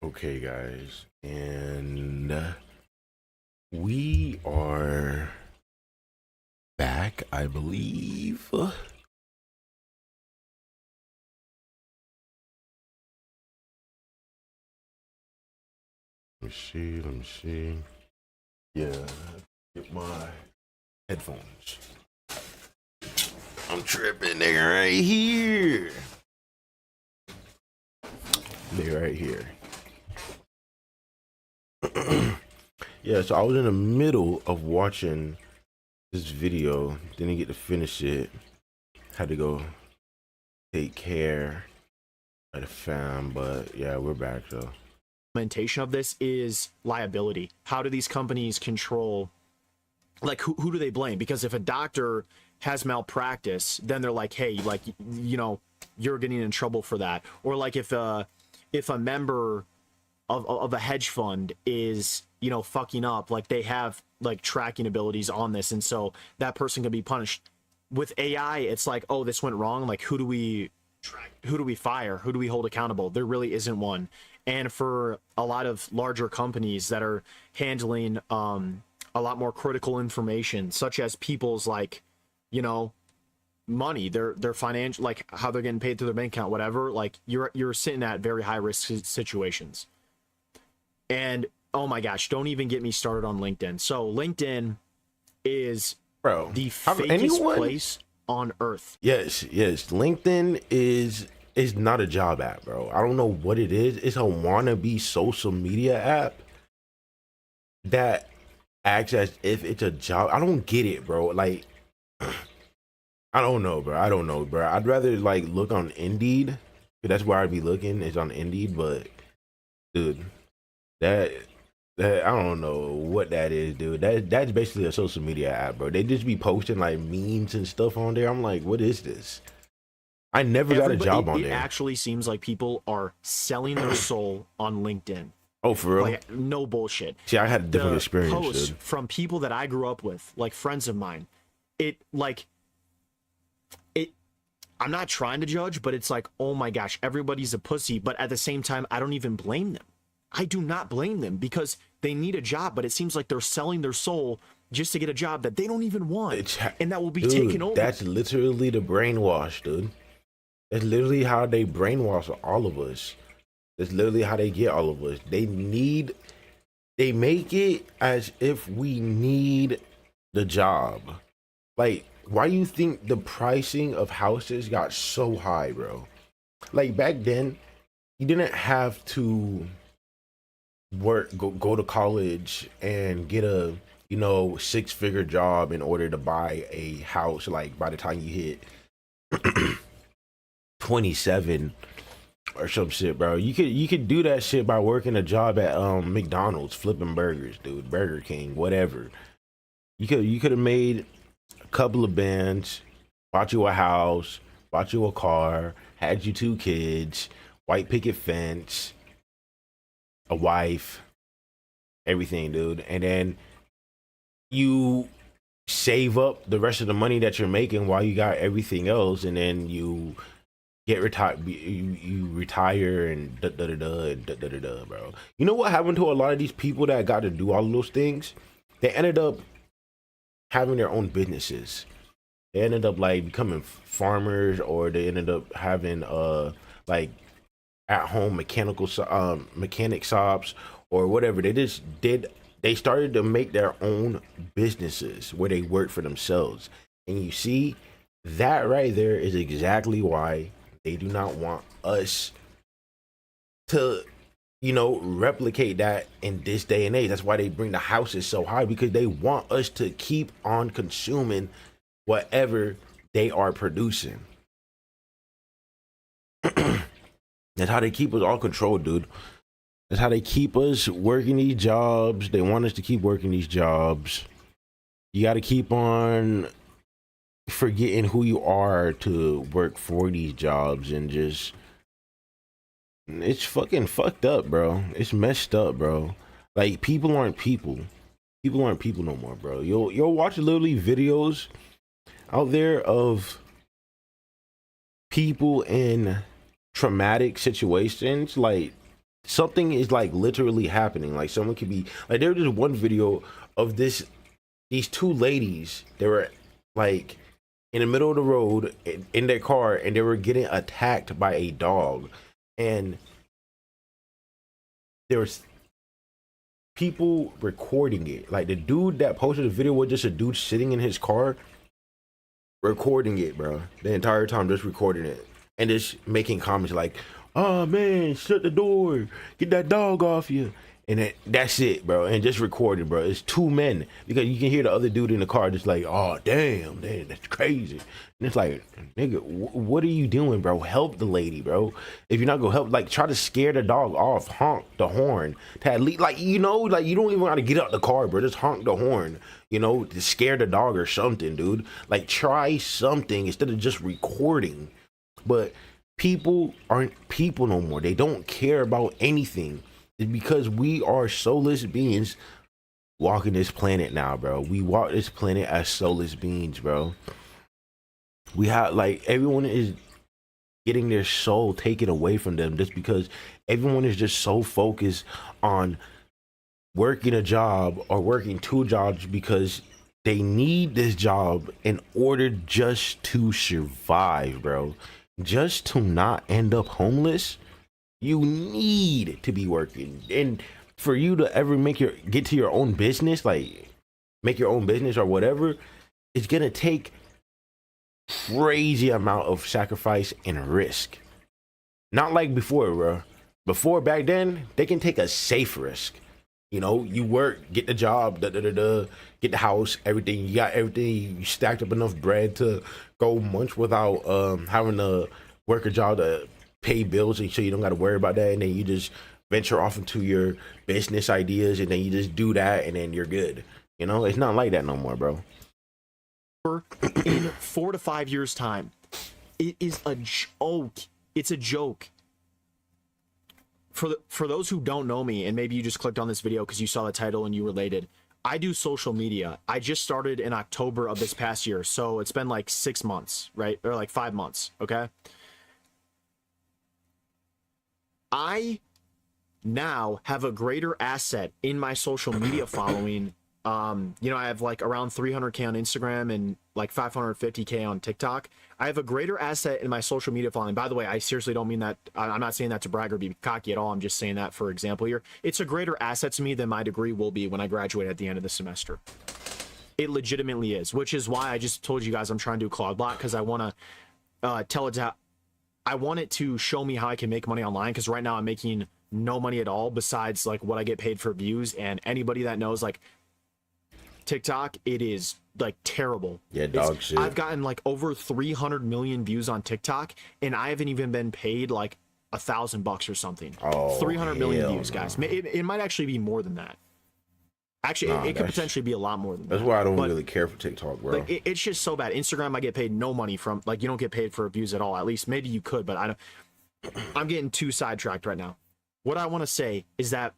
Okay, guys, and we are back, I believe. Let me see. Yeah, get my headphones. I'm tripping, nigga, right here. Nigga, right here. Yeah, so I was in the middle of watching this video, didn't get to finish it. Had to go take care of the fam, but yeah, we're back though. Implementation of this is liability. How do these companies control, like, who do they blame? Because if a doctor has malpractice, then they're like, hey, like, you're getting in trouble for that. Or like if a member of a hedge fund is, fucking up, like they have like tracking abilities on this, and so that person can be punished. With AI, it's like, oh, this went wrong, like who do we fire, who do we hold accountable? There really isn't one. And for a lot of larger companies that are handling a lot more critical information, such as people's, like, money, their financial, like how they're getting paid through their bank account, whatever, like you're sitting at very high risk situations. And oh my gosh, don't even get me started on LinkedIn. So LinkedIn is Bro, the have fakest place on earth. Yes, LinkedIn is not a job app, bro. I don't know what it is. It's a wannabe social media app that acts as if it's a job. I don't get it, bro. Like, I don't know, bro. I'd rather like look on Indeed. That's where I'd be looking. Is on Indeed, but dude, that I don't know what that is, dude. That's basically a social media app, bro. They just be posting like memes and stuff on there. I'm like, what is this? I never got a job on there. It actually seems like people are selling their soul on LinkedIn. Oh, for real? Like, no bullshit. See, I had a different experience. Posts from people that I grew up with, like friends of mine, I'm not trying to judge, but it's like, oh my gosh, everybody's a pussy. But at the same time, I don't even blame them. I do not blame them because they need a job, but it seems like they're selling their soul just to get a job that they don't even want, and that will be taken over. That's literally the brainwash, dude. That's literally how they brainwash all of us. That's literally how they get all of us. They make it as if we need the job. Like, why do you think the pricing of houses got so high, bro? Like, back then, you didn't have to go to college and get a, 6-figure job in order to buy a house. Like, by the time you hit 27 or some shit, bro, you could do that shit by working a job at McDonald's, flipping burgers, dude, Burger King, whatever. You could have made a couple of bands, bought you a house, bought you a car, had you 2 kids, white picket fence, a wife, everything, dude. And then you save up the rest of the money that you're making while you got everything else, and then you get retired. You retire and da da da da, bro. You know what happened to a lot of these people that got to do all of those things? They ended up having their own businesses. They ended up like becoming farmers, or they ended up having like at home mechanic shops or whatever. They started to make their own businesses where they work for themselves. And you see, that right there is exactly why they do not want us to, replicate that in this day and age. That's why they bring the houses so high, because they want us to keep on consuming whatever they are producing. That's how they keep us all controlled, dude. That's how they keep us working these jobs. They want us to keep working these jobs. You got to keep on forgetting who you are to work for these jobs, and just, it's fucking fucked up, bro. It's messed up, bro. Like, people aren't people. People aren't people no more, bro. You'll watch literally videos out there of people in traumatic situations, like something is like literally happening. Like someone could be like, there was just one video of these two ladies. They were like in the middle of the road in their car, and they were getting attacked by a dog, and there was people recording it. Like the dude that posted the video was just a dude sitting in his car recording it, bro, the entire time, just recording it and just making comments like, oh man, shut the door, get that dog off you, and that's it, bro, and just recorded, bro. It's two men, because you can hear the other dude in the car just like, oh damn, that's crazy. And it's like, nigga, what are you doing, bro? Help the lady, bro. If you're not gonna help, like, try to scare the dog off, honk the horn to at least, like, you know, like, you don't even want to get out the car, bro. Just honk the horn, you know, to scare the dog or something, dude. Like, try something instead of just recording. But people aren't people no more. They don't care about anything. It's because we are soulless beings walking this planet now, bro. We walk this planet as soulless beings, bro. We have, like, everyone is getting their soul taken away from them just because everyone is just so focused on working a job or working two jobs because they need this job in order just to survive, bro. Just to not end up homeless, you need to be working. And for you to ever get to your own business, like make your own business or whatever, it's gonna take crazy amount of sacrifice and risk. Not like before, bro. Before, back then, they can take a safe risk. You know, you work, get the job, get the house, everything. You got everything. You stacked up enough bread to go months without having to work a job to pay bills, and so you don't got to worry about that. And then you just venture off into your business ideas, and then you just do that, and then you're good. You know, it's not like that no more, bro. In 4 to 5 years' time, it is a joke. It's a joke. For those who don't know me, and maybe you just clicked on this video because you saw the title and you related, I do social media. I just started in October of this past year, so it's been like 6 months, right? Or like 5 months, okay? I now have a greater asset in my social media following. You know, I have like around 300K on Instagram and like 550K on TikTok. I have a greater asset in my social media following. By the way, I seriously don't mean that. I'm not saying that to brag or be cocky at all. I'm just saying that for example here. It's a greater asset to me than my degree will be when I graduate at the end of the semester. It legitimately is, which is why I just told you guys I'm trying to do Cloudbot, because I want to I want it to show me how I can make money online, because right now I'm making no money at all besides like what I get paid for views. And anybody that knows like TikTok, it is like terrible. Yeah, dog shit. I've gotten like over 300 million views on TikTok, and I haven't even been paid like $1,000 or something. Oh, 300 million views, no. guys. It might actually be more than that. Actually, it could potentially be a lot more than that. That's why I don't really care for TikTok, bro. Like, it's just so bad. Instagram, I get paid no money from. Like, you don't get paid for views at all. At least maybe you could, but I don't. I'm getting too sidetracked right now. What I want to say is that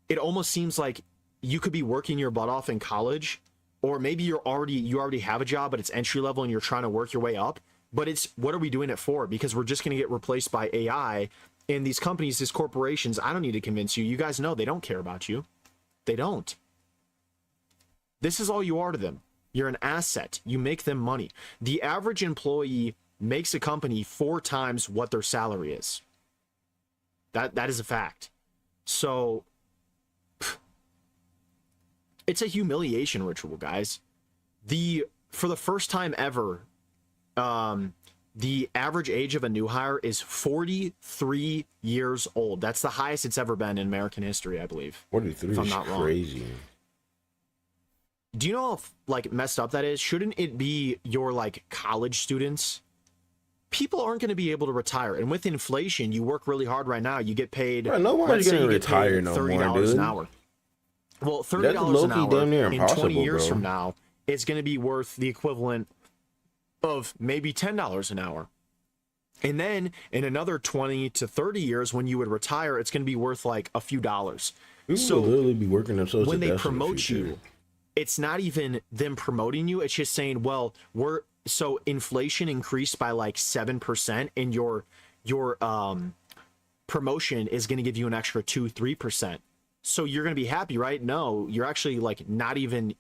it almost seems like you could be working your butt off in college, or maybe you already have a job, but it's entry level and you're trying to work your way up. But it's, what are we doing it for? Because we're just going to get replaced by AI, and these companies, these corporations. I don't need to convince you. You guys know they don't care about you. They don't. This is all you are to them. You're an asset. You make them money. The average employee makes a company 4 times what their salary is. That is a fact. So it's a humiliation ritual, guys. For the first time ever, the average age of a new hire is 43 years old. That's the highest it's ever been in American history, I believe. 43 is crazy. Wrong. Do you know how like messed up that is? Shouldn't it be your like college students? People aren't going to be able to retire, and with inflation, you work really hard right now. You get paid. Bro, nobody's going to retire no more, $30 dude. an hour. Well, $30 an hour damn near in 20 years bro. from now, it's going to be worth the equivalent of maybe $10 an hour. And then in another 20 to 30 years, when you would retire, it's going to be worth like a few dollars. People will literally be working themselves when to they death promote in the you, it's not even them promoting you. It's just saying, well, so inflation increased by like 7%, and your promotion is going to give you an extra 2-3%. So you're going to be happy, right? No, you're actually like not even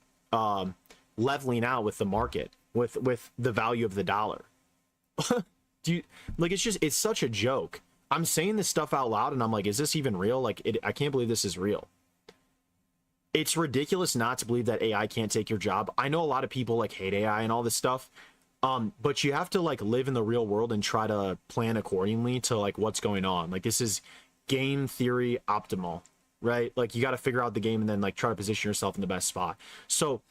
leveling out with the market, with the value of the dollar. Do you like, it's such a joke. I'm saying this stuff out loud and I'm like, is this even real? Like, I can't believe this is real. It's ridiculous not to believe that AI can't take your job. I know a lot of people like hate AI and all this stuff. But you have to like live in the real world and try to plan accordingly to like what's going on. Like, this is game theory optimal, right? Like, you got to figure out the game and then like try to position yourself in the best spot. So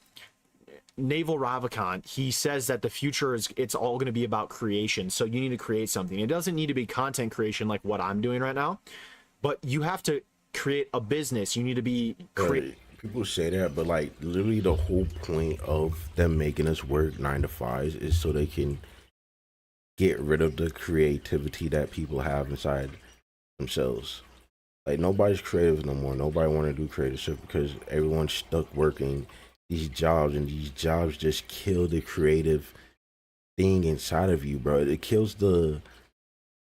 Naval Ravikant, he says that the future is, it's all going to be about creation. So you need to create something. It doesn't need to be content creation like what I'm doing right now, but you have to create a business. You need to be people say that, but like literally the whole point of them making us work 9 to 5 is so they can get rid of the creativity that people have inside themselves. Like, nobody's creative no more. Nobody want to do creative stuff because everyone's stuck working these jobs, and these jobs just kill the creative thing inside of you, bro. It kills the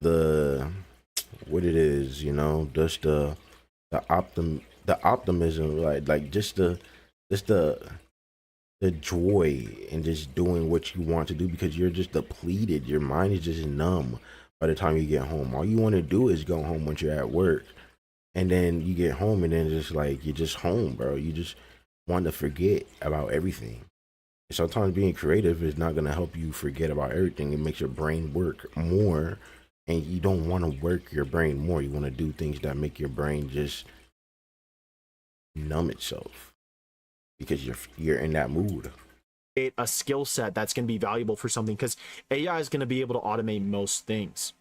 what it is, you know, just the optimism, like just the joy and just doing what you want to do, because you're just depleted. Your mind is just numb by the time you get home. All you want to do is go home once you're at work, and then you get home, and then just like you're just home, bro. You just want to forget about everything. And sometimes being creative is not going to help you forget about everything. It makes your brain work more, and you don't want to work your brain more. You want to do things that make your brain just numb itself because you're in that mood. A skill set that's going to be valuable for something, because AI is going to be able to automate most things.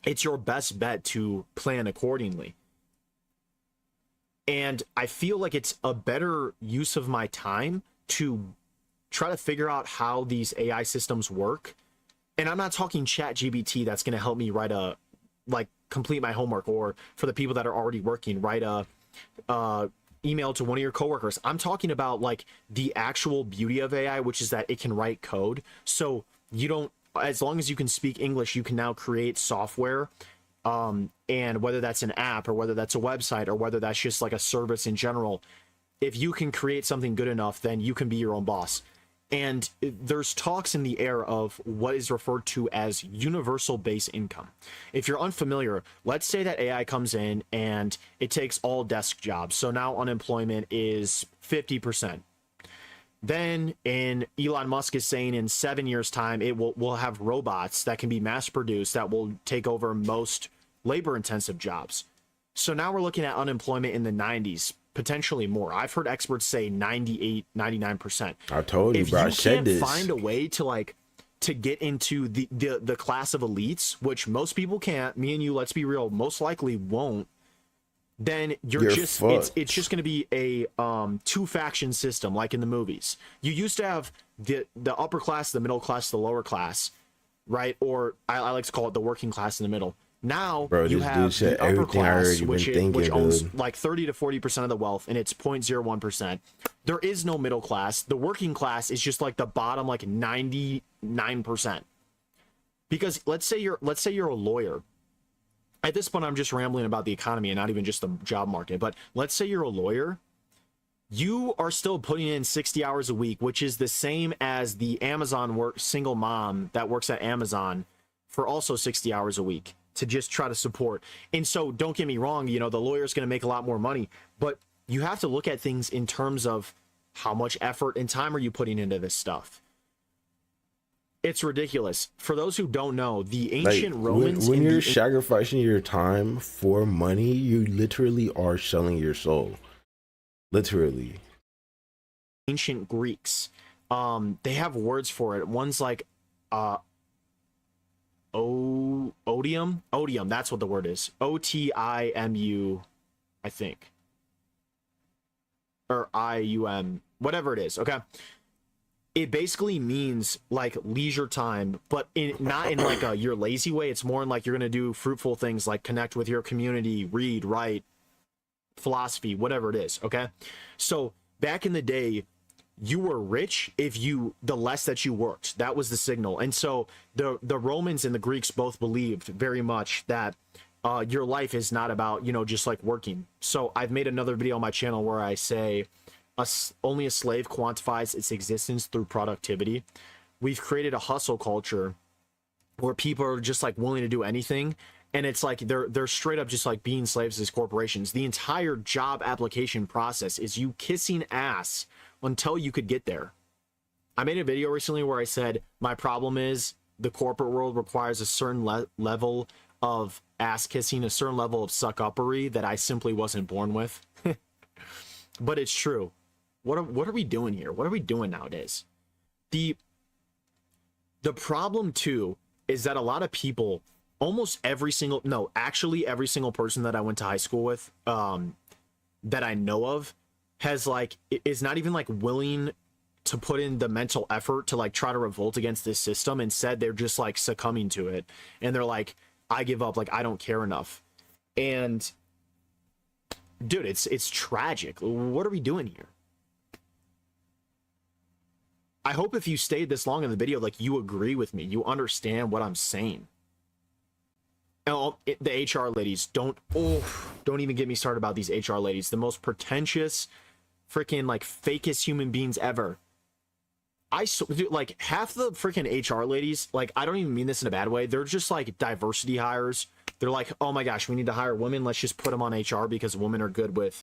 It's your best bet to plan accordingly. And I feel like it's a better use of my time to try to figure out how these AI systems work. And I'm not talking chat GBT that's going to help me write complete my homework, or for the people that are already working, write a email to one of your coworkers. I'm talking about like the actual beauty of AI, which is that it can write code. So you don't, as long as you can speak English, you can now create software. And whether that's an app, or whether that's a website, or whether that's just like a service in general, if you can create something good enough, then you can be your own boss. And there's talks in the air of what is referred to as universal base income. If you're unfamiliar, let's say that AI comes in and it takes all desk jobs. So now unemployment is 50%. Then Elon Musk is saying in 7 years' time, we'll have robots that can be mass produced that will take over most labor intensive jobs. So now we're looking at unemployment in the 90s, potentially more. I've heard experts say 98, 99%. I told you, bro. I said this. If you can't find a way to get into the class of elites, which most people can't, me and you, let's be real, most likely won't, then you're just fucked. It's just going to be a two faction system like in the movies. You used to have the upper class, the middle class, the lower class, right? Or I like to call it the working class in the middle. Now, bro, you have the upper class, which owns like 30 to 40% of the wealth, and it's 0.01%. There is no middle class. The working class is just like the bottom, like 99%. Because let's say you're a lawyer. At this point, I'm just rambling about the economy and not even just the job market. But let's say you're a lawyer. You are still putting in 60 hours a week, which is the same as the Amazon single mom that works at Amazon for also 60 hours a week to just try to support. And so don't get me wrong, you know, the lawyer's going to make a lot more money, but you have to look at things in terms of how much effort and time are you putting into this stuff. It's ridiculous. For those who don't know, the ancient Romans... When you're sacrificing your time for money, you literally are selling your soul. Literally. Ancient Greeks, they have words for it. One's like... odium, that's what the word is. OTIMU, I think, or IUM, whatever it is. Okay, it basically means like leisure time, but not in like a you're lazy way. It's more in like you're gonna do fruitful things like connect with your community, read, write, philosophy, whatever it is. Okay, so back in the day, you were rich if the less that you worked. That was the signal. And so the Romans and the Greeks both believed very much that your life is not about, you know, just like working. So I've made another video on my channel where I say only a slave quantifies its existence through productivity. We've created a hustle culture where people are just like willing to do anything, and it's like they're straight up just like being slaves to these corporations. The entire job application process is you kissing ass until you could get there. I made a video recently where I said my problem is the corporate world requires a certain level of ass kissing, a certain level of suck uppery that I simply wasn't born with. But it's true. What are we doing here? What are we doing nowadays? The problem too is that a lot of people, almost every single, no, actually every single person that I went to high school with, that I know of, has like, is not even like willing to put in the mental effort to like try to revolt against this system. Instead, they're just like succumbing to it. And they're like, I give up, like I don't care enough. And dude, it's tragic. What are we doing here? I hope if you stayed this long in the video, like you agree with me, you understand what I'm saying. The HR ladies, don't even get me started about these HR ladies. The most pretentious, freaking like fakest human beings ever. Dude, like half the freaking HR ladies, like I don't even mean this in a bad way. They're just like diversity hires. They're like, oh my gosh, we need to hire women. Let's just put them on HR because women are good with